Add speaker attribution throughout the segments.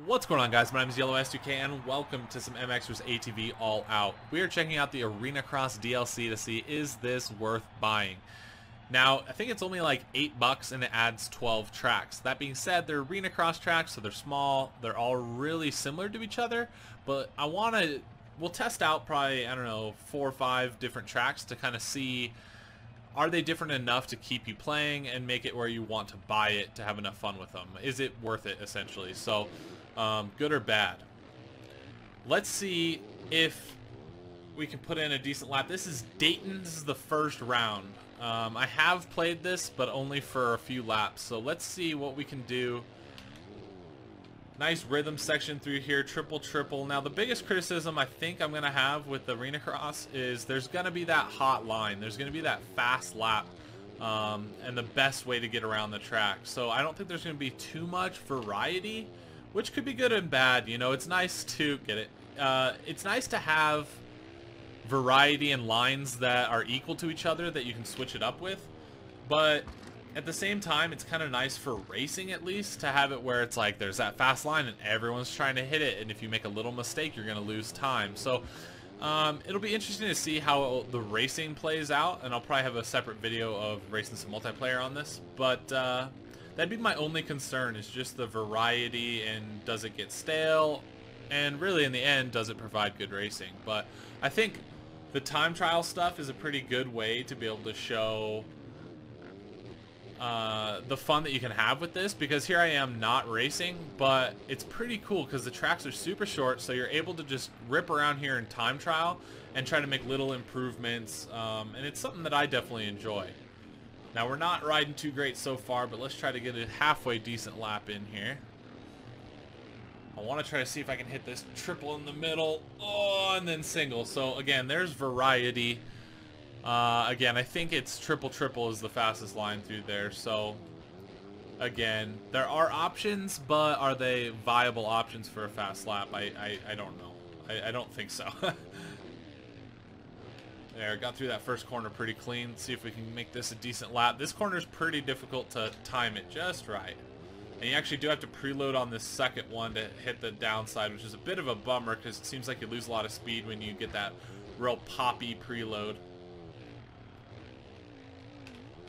Speaker 1: What's going on, guys? My name is YellowS2K and welcome to some MXers ATV All Out. We are checking out the Arenacross DLC to see, is this worth buying? Now, I think it's only like $8 and it adds 12 tracks. That being said, they're Arenacross tracks, so they're small. They're all really similar to each other, but we'll test out probably, I don't know, 4 or 5 different tracks to kind of see, are they different enough to keep you playing and make it where you want to buy it to have enough fun with them? Is it worth it, essentially? So, good or bad. Let's see if we can put in a decent lap. This is Dayton. This is the first round. I have played this, but only for a few laps. So let's see what we can do. Nice rhythm section through here. Triple, triple. Now, the biggest criticism I think I'm going to have with the Arenacross is there's going to be that hot line. There's going to be that fast lap. And the best way to get around the track. So I don't think there's going to be too much variety, which could be good and bad. You know, it's nice to get it. It's nice to have variety and lines that are equal to each other that you can switch it up with, but at the same time, it's kind of nice for racing, at least, to have it where it's like there's that fast line and everyone's trying to hit it, and if you make a little mistake, you're going to lose time. So it'll be interesting to see how the racing plays out, and I'll probably have a separate video of racing some multiplayer on this, but that'd be my only concern, is just the variety, and does it get stale, and really in the end, does it provide good racing? But I think the time trial stuff is a pretty good way to be able to show the fun that you can have with this, because here I am not racing, but it's pretty cool because the tracks are super short, so you're able to just rip around here in time trial and try to make little improvements, and it's something that I definitely enjoy. Now, we're not riding too great so far, but let's try to get a halfway decent lap in here. I want to try to see if I can hit this triple in the middle. Oh, and then single. So, again, there's variety. Again, I think it's triple triple is the fastest line through there. So, again, there are options, but are they viable options for a fast lap? I don't know. I don't think so. There, got through that first corner pretty clean. Let's see if we can make this a decent lap. This corner is pretty difficult to time it just right. And you actually do have to preload on this second one to hit the downside, which is a bit of a bummer because it seems like you lose a lot of speed when you get that real poppy preload.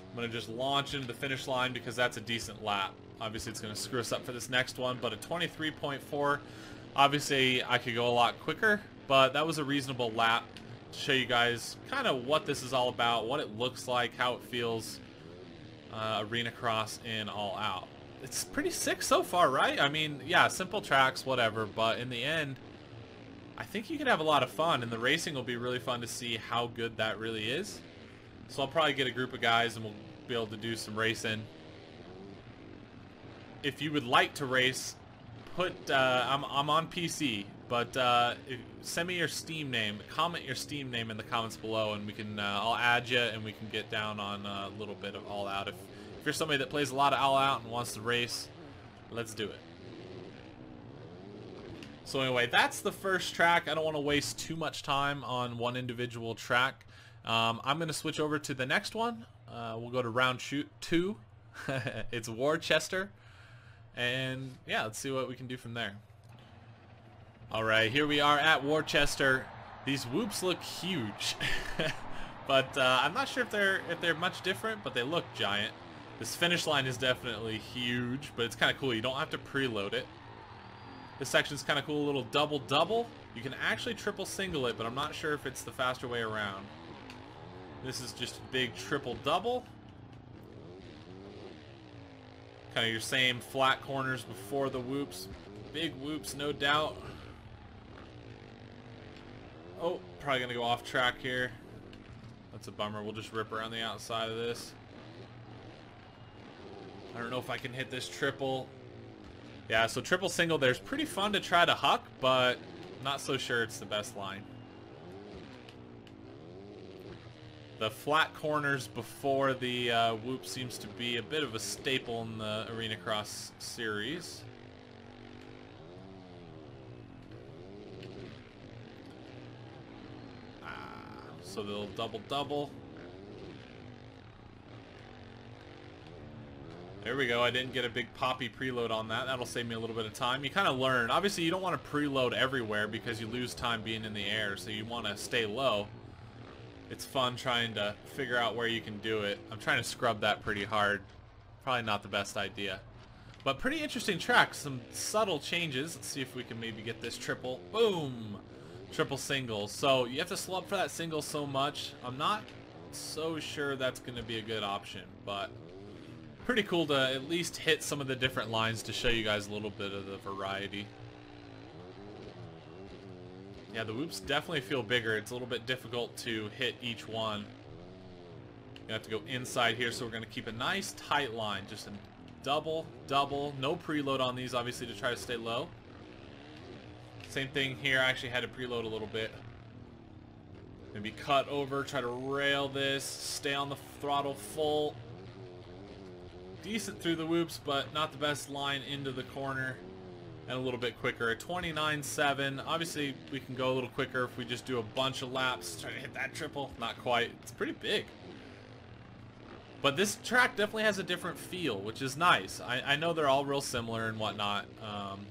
Speaker 1: I'm going to just launch into the finish line because that's a decent lap. Obviously, it's going to screw us up for this next one, but a 23.4. Obviously, I could go a lot quicker, but that was a reasonable lap to show you guys kind of what this is all about, what it looks like, how it feels. Arenacross in All Out. It's pretty sick so far, right? I mean, yeah, simple tracks, whatever, but in the end, I think you can have a lot of fun, and the racing will be really fun to see how good that really is. So I'll probably get a group of guys, and we'll be able to do some racing. If you would like to race, I'm on PC, but send me your Steam name, comment your Steam name in the comments below, and we can, I'll add you, and we can get down on a little bit of All Out. If you're somebody that plays a lot of All Out and wants to race, let's do it. So anyway, that's the first track. I don't want to waste too much time on one individual track. I'm going to switch over to the next one. We'll go to round 2. It's Worcester. And yeah, let's see what we can do from there. Alright, here we are at Worcester. These whoops look huge. But I'm not sure if they're much different, but they look giant. This finish line is definitely huge, but it's kind of cool. You don't have to preload it. This section's kind of cool, a little double-double. You can actually triple-single it, but I'm not sure if it's the faster way around. This is just a big triple-double. Kind of your same flat corners before the whoops. Big whoops, no doubt. Oh, probably going to go off track here. That's a bummer. We'll just rip around the outside of this. I don't know if I can hit this triple. Yeah, so triple single there's pretty fun to try to huck, but not so sure it's the best line. The flat corners before the whoop seems to be a bit of a staple in the Arenacross series. So they'll double-double. There we go. I didn't get a big poppy preload on that. That'll save me a little bit of time. You kind of learn. Obviously, you don't want to preload everywhere because you lose time being in the air, so you want to stay low. It's fun trying to figure out where you can do it. I'm trying to scrub that pretty hard. Probably not the best idea. But pretty interesting track. Some subtle changes. Let's see if we can maybe get this triple. Boom! Triple single. So you have to slow up for that single so much. I'm not so sure that's going to be a good option, but pretty cool to at least hit some of the different lines to show you guys a little bit of the variety. Yeah, the whoops definitely feel bigger. It's a little bit difficult to hit each one. You have to go inside here, so we're going to keep a nice tight line. Just a double, double. No preload on these, obviously, to try to stay low. Same thing here. I actually had to preload a little bit. Maybe cut over, try to rail this, stay on the throttle full. Decent through the whoops, but not the best line into the corner. And a little bit quicker at 29.7. Obviously, we can go a little quicker if we just do a bunch of laps. Try to hit that triple. Not quite. It's pretty big. But this track definitely has a different feel, which is nice. I know they're all real similar and whatnot.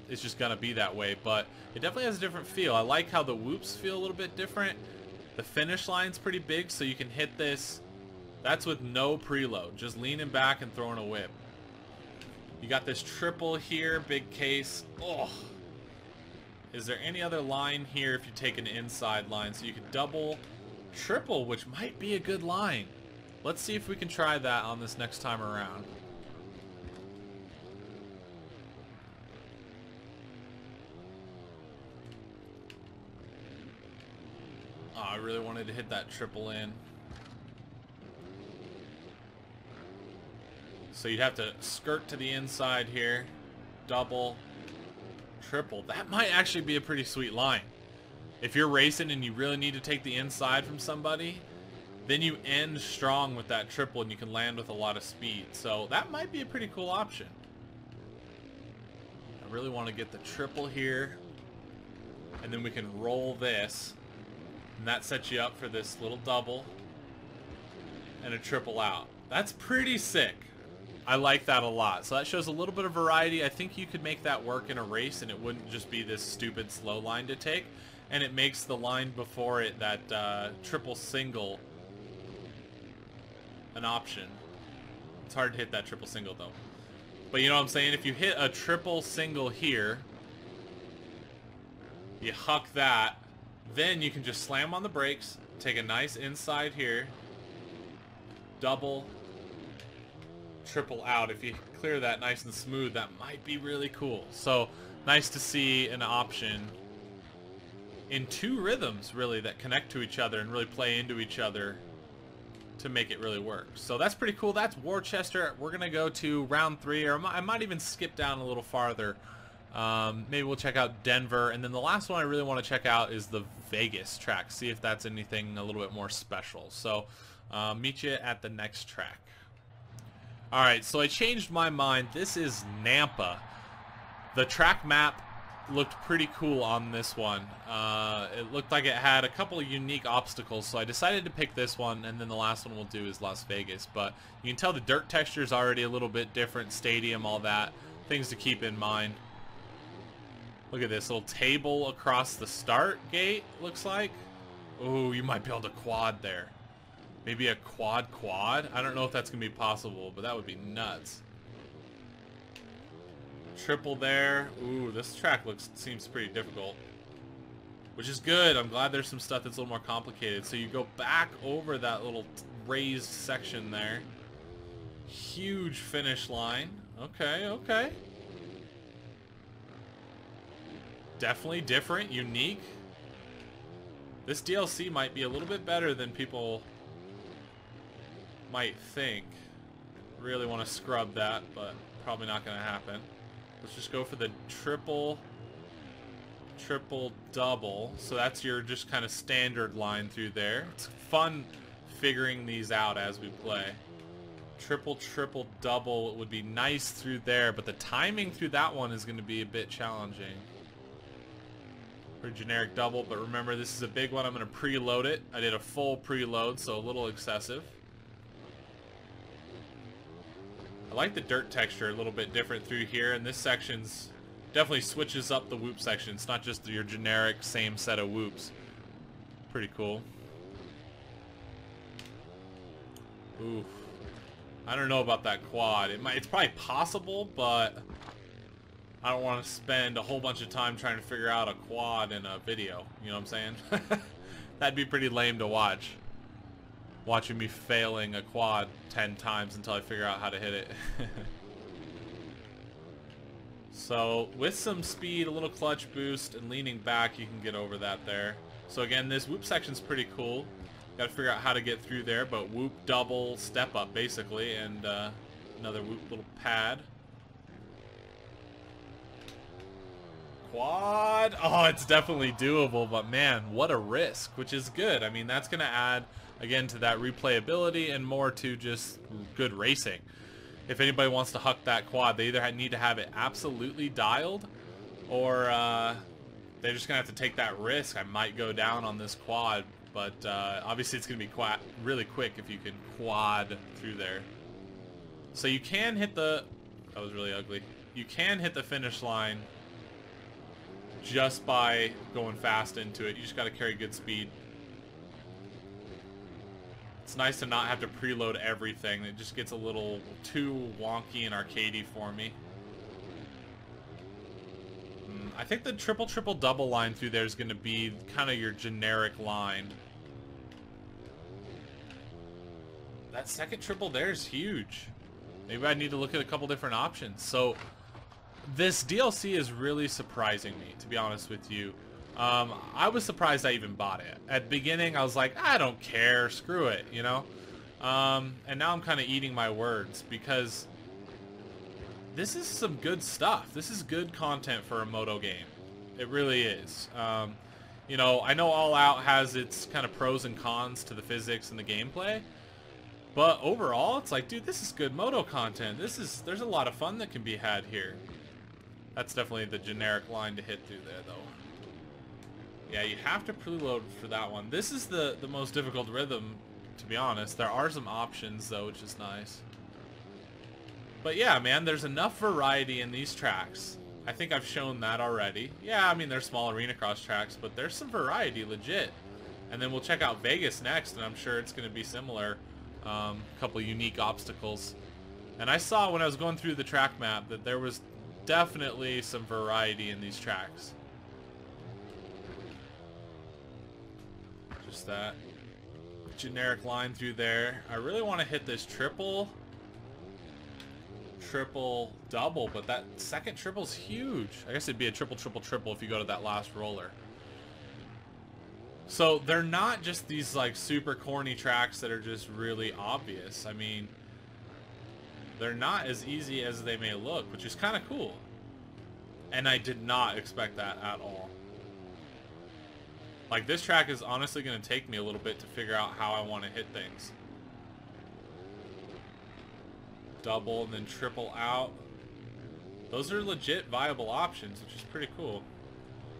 Speaker 1: It's just going to be that way. But it definitely has a different feel. I like how the whoops feel a little bit different. The finish line's pretty big, so you can hit this. That's with no preload. Just leaning back and throwing a whip. You got this triple here, big case. Oh. Is there any other line here if you take an inside line? So you could double, triple, which might be a good line. Let's see if we can try that on this next time around. Oh, I really wanted to hit that triple in. So you'd have to skirt to the inside here, double, triple. That might actually be a pretty sweet line. If you're racing and you really need to take the inside from somebody, then you end strong with that triple and you can land with a lot of speed. So that might be a pretty cool option. I really want to get the triple here, and then we can roll this, and that sets you up for this little double and a triple out. That's pretty sick. I like that a lot. So that shows a little bit of variety. I think you could make that work in a race and it wouldn't just be this stupid slow line to take. And it makes the line before it, that triple single, an option. It's hard to hit that triple single though. But you know what I'm saying? If you hit a triple single here, you huck that, then you can just slam on the brakes, take a nice inside here, double, triple out. If you clear that nice and smooth, that might be really cool. So nice to see an option in two rhythms really that connect to each other and really play into each other to make it really work. So that's pretty cool. That's Worcester. We're gonna go to round 3, or I might even skip down a little farther. Maybe we'll check out Denver, and then the last one I really want to check out is the Vegas track, see if that's anything a little bit more special. So meet you at the next track. Alright, so I changed my mind. This is Nampa. The track map looked pretty cool on this one. It looked like it had a couple of unique obstacles, so I decided to pick this one, and then the last one we'll do is Las Vegas. But you can tell the dirt texture is already a little bit different, stadium, all that. Things to keep in mind. Look at this little table across the start gate, looks like. Ooh, you might be able to quad there. Maybe a quad. I don't know if that's going to be possible, but that would be nuts. Triple there. Ooh, this track seems pretty difficult. Which is good. I'm glad there's some stuff that's a little more complicated. So you go back over that little raised section there. Huge finish line. Okay, okay. Definitely different, unique. This DLC might be a little bit better than people might think. Really want to scrub that, but probably not going to happen. Let's just go for the triple double. So that's your just kind of standard line through there. It's fun figuring these out as we play. Triple double would be nice through there, but the timing through that one is going to be a bit challenging. For generic double, but remember this is a big one. I'm going to preload it. I did a full preload, so a little excessive. I like the dirt texture a little bit different through here, and this section's definitely switches up the whoop section. It's not just your generic same set of whoops. Pretty cool. Ooh. I don't know about that quad. It's probably possible, but I don't want to spend a whole bunch of time trying to figure out a quad in a video. You know what I'm saying? That'd be pretty lame to watch. Watching me failing a quad 10 times until I figure out how to hit it. So with some speed, a little clutch boost, and leaning back, you can get over that there. So again, this whoop section's pretty cool. Got to figure out how to get through there, but whoop double step up basically, and another whoop little pad. Quad. Oh, it's definitely doable, but man, what a risk, which is good. I mean, that's going to add, again, to that replayability and more to just good racing. If anybody wants to huck that quad, they either need to have it absolutely dialed, or they're just going to have to take that risk. I might go down on this quad, but obviously it's going to be really quick if you can quad through there. So you can hit the... That was really ugly. You can hit the finish line just by going fast into it. You just got to carry good speed. It's nice to not have to preload everything. It just gets a little too wonky and arcadey for me. I think the triple double line through there is going to be kind of your generic line. That second triple there is huge. Maybe I need to look at a couple different options. So this DLC is really surprising me, to be honest with you. I was surprised I even bought it. At the beginning, I was like, I don't care, screw it, you know? And now I'm kind of eating my words, because this is some good stuff. This is good content for a moto game. It really is. You know, I know All Out has its kind of pros and cons to the physics and the gameplay, but overall, it's like, dude, this is good moto content. There's a lot of fun that can be had here. That's definitely the generic line to hit through there, though. Yeah, you have to preload for that one. This is the most difficult rhythm, to be honest. There are some options, though, which is nice. But yeah, man, there's enough variety in these tracks. I think I've shown that already. Yeah, I mean, they're small Arenacross tracks, but there's some variety, legit. And then we'll check out Vegas next, and I'm sure it's going to be similar. A couple unique obstacles. And I saw when I was going through the track map that there was definitely some variety in these tracks. Just that generic line through there. I really want to hit this triple double, but that second triple's huge. I guess it'd be a triple if you go to that last roller. So they're not just these like super corny tracks that are just really obvious. I mean, they're not as easy as they may look, which is kind of cool. And I did not expect that at all. Like, this track is honestly going to take me a little bit to figure out how I want to hit things. Double and then triple out. Those are legit viable options, which is pretty cool.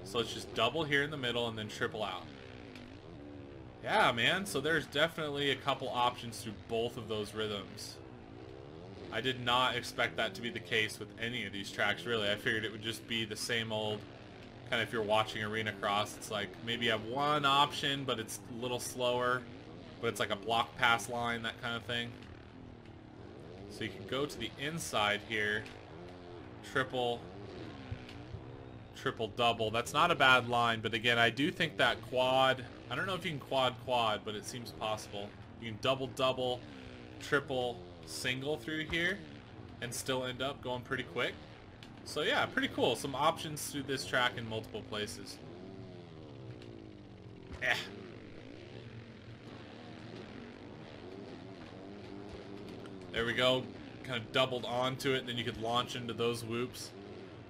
Speaker 1: So let's just double here in the middle and then triple out. Yeah, man, so there's definitely a couple options through both of those rhythms. I did not expect that to be the case with any of these tracks, really. I figured it would just be the same old, kind of if you're watching Arenacross, it's like maybe you have one option, but it's a little slower, but it's like a block pass line, that kind of thing. So you can go to the inside here, triple double. That's not a bad line, but again, I do think that quad, I don't know if you can quad, but it seems possible. You can double, triple, single through here and still end up going pretty quick. So yeah, pretty cool. Some options through this track in multiple places. There we go. Kind of doubled onto it, and then you could launch into those whoops.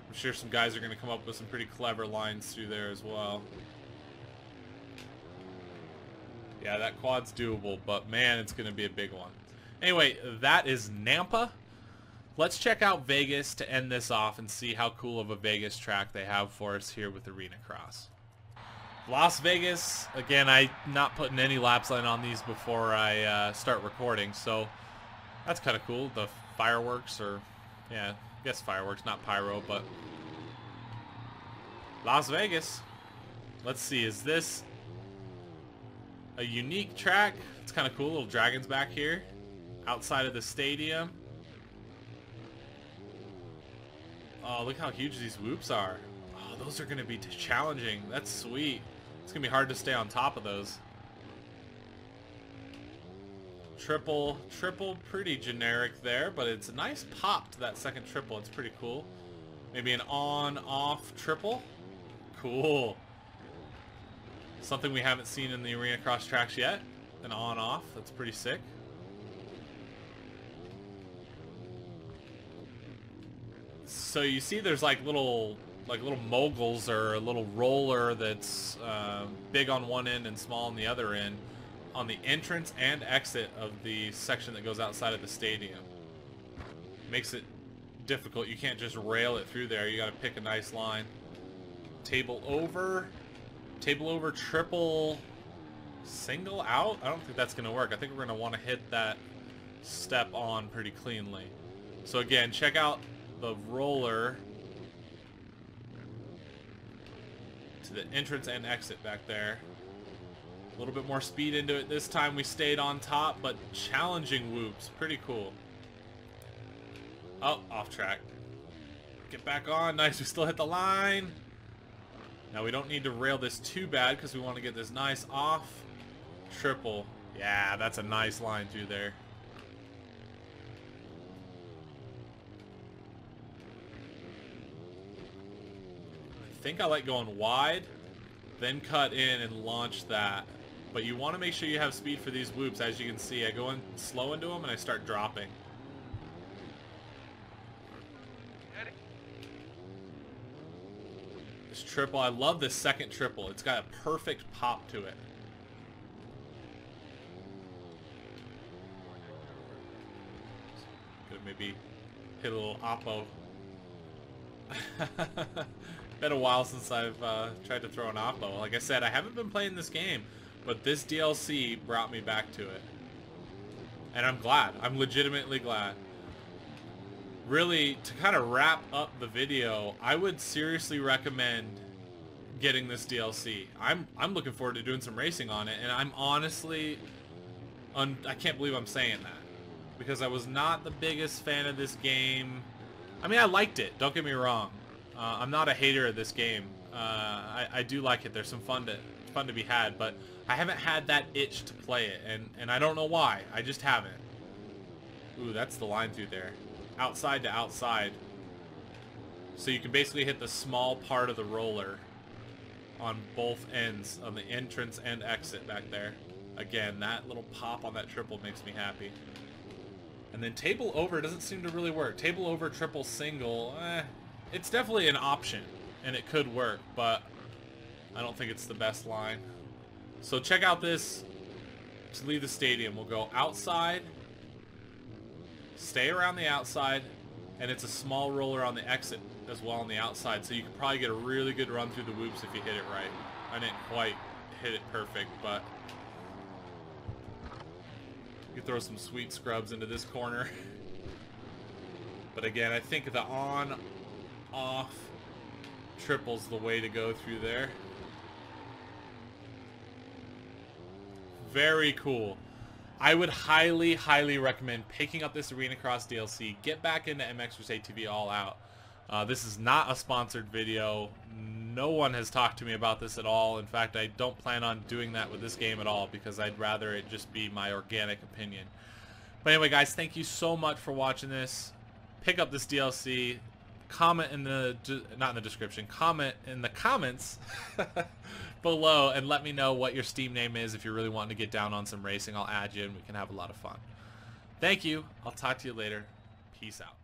Speaker 1: I'm sure some guys are going to come up with some pretty clever lines through there as well. Yeah, that quad's doable, but man, it's going to be a big one. Anyway, that is Nampa. Let's check out Vegas to end this off and see how cool of a Vegas track they have for us here with Arenacross. Las Vegas, again, I'm not putting any laps line on these before I start recording, so That's kind of cool. The fireworks, or yeah, I guess fireworks, not pyro, but Las Vegas. Let's see, is this a unique track? It's kind of cool. Little dragons back here outside of the stadium. Oh, look how huge these whoops are. Oh, those are going to be challenging. That's sweet. It's going to be hard to stay on top of those. Triple, pretty generic there, but it's a nice pop to that second triple. It's pretty cool. Maybe an on-off triple. Cool. Something we haven't seen in the Arenacross tracks yet. An on-off. That's pretty sick. So you see there's like little moguls, or a little roller that's big on one end and small on the other end, on the entrance and exit of the section that goes outside of the stadium. Makes it difficult. You can't just rail it through there. You got to pick a nice line. Table over triple single out. I don't think that's going to work. I think we're going to want to hit that step on pretty cleanly. So again, check out the roller to the entrance and exit back there. A little bit more speed into it this time. We stayed on top, but challenging whoops. Pretty cool. Oh, off track. Get back on. Nice. We still hit the line. Now we don't need to rail this too bad because we want to get this nice off triple. Yeah, that's a nice line through there. I think I like going wide, then cut in and launch that. But you want to make sure you have speed for these whoops. As you can see, I go in slow into them and I start dropping. This triple, I love this second triple. It's got a perfect pop to it. Could maybe hit a little oppo. Been a while since I've tried to throw an oppo. Like I said, I haven't been playing this game, but this DLC brought me back to it. And I'm glad. I'm legitimately glad. Really, to kind of wrap up the video, I would seriously recommend getting this DLC. I'm looking forward to doing some racing on it, and I'm honestly, I can't believe I'm saying that, because I was not the biggest fan of this game. I mean, I liked it, don't get me wrong. I'm not a hater of this game. I do like it. There's some fun to be had, but I haven't had that itch to play it, and I don't know why. I just haven't. Ooh, that's the line through there. Outside to outside. So you can basically hit the small part of the roller on both ends, on the entrance and exit back there. Again, that little pop on that triple makes me happy. And then table over doesn't seem to really work. Table over triple single, it's definitely an option, and it could work, but I don't think it's the best line. So check out this. To leave the stadium, we'll go outside, stay around the outside, and it's a small roller on the exit as well on the outside, so you can probably get a really good run through the whoops if you hit it right. I didn't quite hit it perfect, but you can throw some sweet scrubs into this corner. But again, I think the on-off triple's the way to go through there. Very cool. I would highly, highly recommend picking up this Arenacross DLC. Get back into MX vs ATV All Out. This is not a sponsored video. No one has talked to me about this at all. In fact, I don't plan on doing that with this game at all, because I'd rather it just be my organic opinion. But anyway, guys, thank you so much for watching this. Pick up this DLC. Comment in the, not in the description, comment in the comments below and let me know what your Steam name is. If you're really wanting to get down on some racing, I'll add you and we can have a lot of fun. Thank you. I'll talk to you later. Peace out.